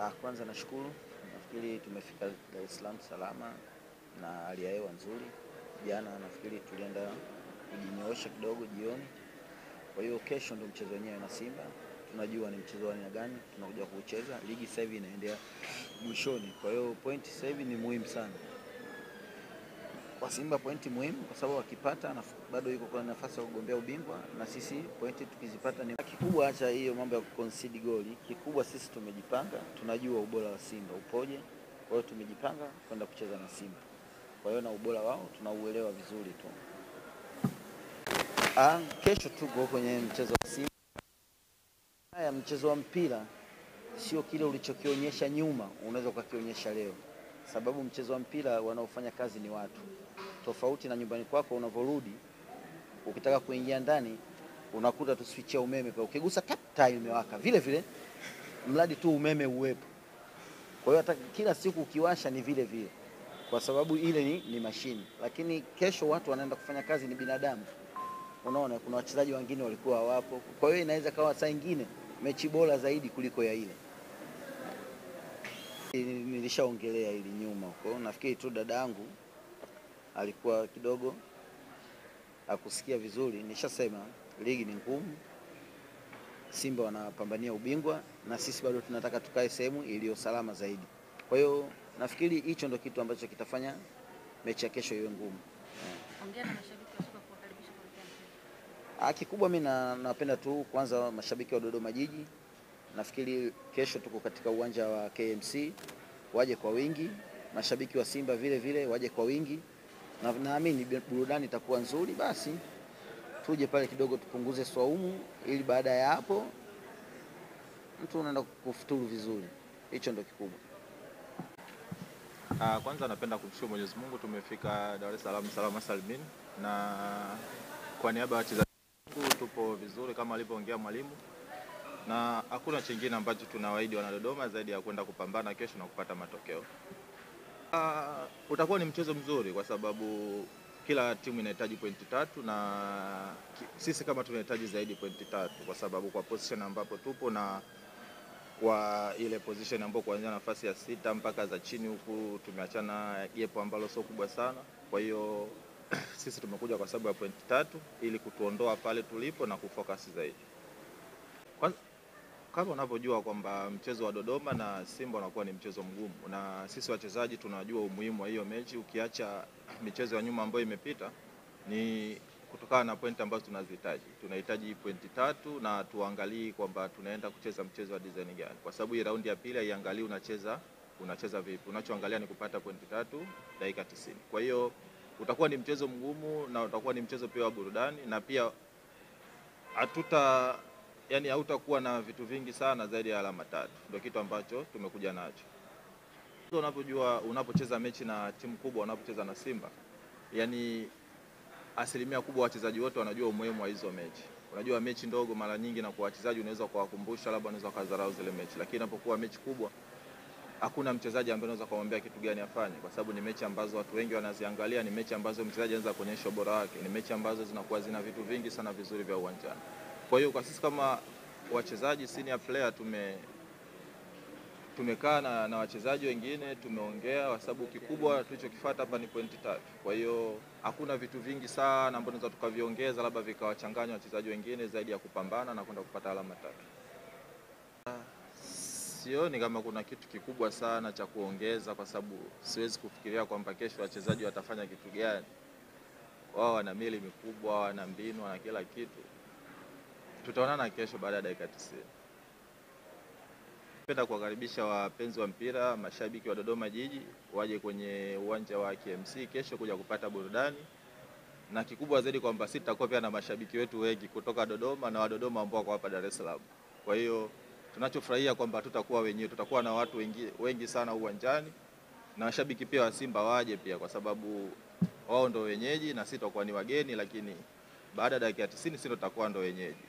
Kwanza nashukuru, nafikiri tumefika Dar es Salaam salama na hali ya hewa nzuri. Jana nafikiri tulienda kujinyoosha kidogo jioni. Kwa hiyo kesho ndio mchezo wenyewe na Simba. Tunajua ni mchezo wa aina gani tunakuja kucheza. Ligi sasa hivi inaendea mwishoni. Kwa hiyo pointi sasa hivi ni muhimu sana. Kwa Simba pointi muhimu kwa sababu wakipata bado yuko kwa nafasi ya kugombea ubingwa, na sisi pointi tukizipata ni kikubwa. Acha hiyo mambo ya concede goli. Kikubwa sisi tumejipanga, tunajua ubora wa Simba upoje. Kwa hiyo tumejipanga kwenda kucheza na Simba. Kwa hiyo na ubora wao tunauelewa vizuri tu. Kesho tuko kwenye mchezo wa Simba. Mchezo wa mpira sio kile ulichokionyesha nyuma unaweza ukakionyesha leo. Sababu mchezo wa mpira wanaofanya kazi ni watu. Tofauti na nyumbani kwako unavorudi, ukitaka kuingia ndani unakuta tu switch ya umeme pale. Ukigusa taa imewaka vile vile, mradi tu umeme uwepo. Kwa hiyo hata kila siku ukiwasha ni vile vile, kwa sababu ile ni mashine. Lakini kesho watu wanaenda kufanya kazi, ni binadamu. Unaona kuna wachezaji wengine walikuwa hawapo. Kwa hiyo inaweza kawa saa nyingine mechi bora zaidi kuliko ya ile. Nilishaongelea ili nyuma huko. Nafikiri tu dadangu alikuwa kidogo hakusikia vizuri. Nishasema ligi ni ngumu, Simba wanapambania ubingwa na sisi bado tunataka tukae sehemu iliyo salama zaidi. Kwa hiyo nafikiri hicho ndio kitu ambacho kitafanya mechi ya kesho iwe ngumu. Ongea na mashabiki wa soka kuwakaribisha kwa mchezo. Kikubwa mimi napenda tu kwanza mashabiki wa Dodoma Jiji. Nafikiri kesho tuko katika uwanja wa KMC, waje kwa wingi. Mashabiki wa Simba vile vile waje kwa wingi. Na naamini burudani itakuwa nzuri, basi tuje pale kidogo tupunguze swaumu, ili baada ya hapo mtu unaenda kufuturu vizuri. Hicho ndio kikubwa. Kwanza napenda kumshukuru Mwenyezi Mungu tumefika Dar es Salaam salama salimini, na kwa niaba ya wachezaji tupo vizuri kama alivyoongea mwalimu, na hakuna chingine ambacho tunawaahidi wana Dodoma zaidi ya kwenda kupambana kesho na kupata matokeo. Utakuwa ni mchezo mzuri kwa sababu kila timu inahitaji pointi 3 na sisi kama tunahitaji zaidi pointi 3 kwa sababu kwa position ambapo tupo na kwa ile position ambapo kuanzia nafasi ya 6 mpaka za chini huku tumeachana gap ambalo sio kubwa sana. Kwa hiyo sisi tumekuja kwa sababu ya pointi 3 ili kutuondoa pale tulipo na kufocus zaidi. Kama unavyojua kwamba mchezo wa Dodoma na Simba unakuwa ni mchezo mgumu, na sisi wachezaji tunajua umuhimu wa hiyo mechi. Ukiacha michezo ya nyuma ambayo imepita, ni kutokana na pointi ambazo tunazihitaji. Tunahitaji pointi 3 na tuangalie kwamba tunaenda kucheza mchezo wa design gani, kwa sababu hii raundi ya pili haiangalii unacheza vipi. Unachoangalia ni kupata pointi 3 dakika 90. Kwa hiyo utakuwa ni mchezo mgumu na utakuwa ni mchezo pia wa burudani, na pia hautakuwa na vitu vingi sana zaidi ya alama 3. Ndio kitu ambacho tumekuja nacho. Unapojua unapocheza mechi na timu kubwa, unapocheza na Simba, asilimia kubwa wachezaji wote wanajua umuhimu wa hizo mechi. Unajua mechi ndogo mara nyingi na kwa wachezaji unaweza kuwakumbusha, labda unaweza kudharau zile mechi, lakini inapokuwa mechi kubwa hakuna mchezaji ambaye unaweza kumwambia kitu gani afanye, kwa sababu ni mechi ambazo watu wengi wanaziangalia, ni mechi ambazo mchezaji anaweza kuonyesha ubora wake, ni mechi ambazo zinakuwa zina vitu vingi sana vizuri vya uwanjani. Kwa hiyo kwa sisi kama wachezaji senior player tumekaa na wachezaji wengine tumeongea, kwa sababu kikubwa tulichokifuata hapa ni pointi 3. Kwa hiyo hakuna vitu vingi sana ambavyo tunaweza tukaviongeza labda vikawachanganya wachezaji wengine zaidi ya kupambana na kwenda kupata alama 3. Sioni kama kuna kitu kikubwa sana cha kuongeza, kwa sababu siwezi kufikiria kwamba kesho wachezaji watafanya kitu gani. Wao wana mili mikubwa, wana mbinu, wana kila kitu. Tutaonana kesho baada ya dakika 90. Napenda kuwakaribisha wapenzi wa mpira, mashabiki wa Dodoma Jiji waje kwenye uwanja wa KMC kesho kuja kupata burudani, na kikubwa zaidi kwamba sisi tutakuwa pia na mashabiki wetu wengi kutoka Dodoma na wa Dodoma ambao wako hapa Dar es Salaam. Kwa hiyo tunachofurahia kwamba tutakuwa wenyewe, tutakuwa na watu wengi sana uwanjani, na mashabiki pia wa Simba waje pia, kwa sababu wao ndio wenyeji na sisi tutakuwa ni wageni, lakini baada ya dakika 90 sisi tutakuwa ndio wenyeji.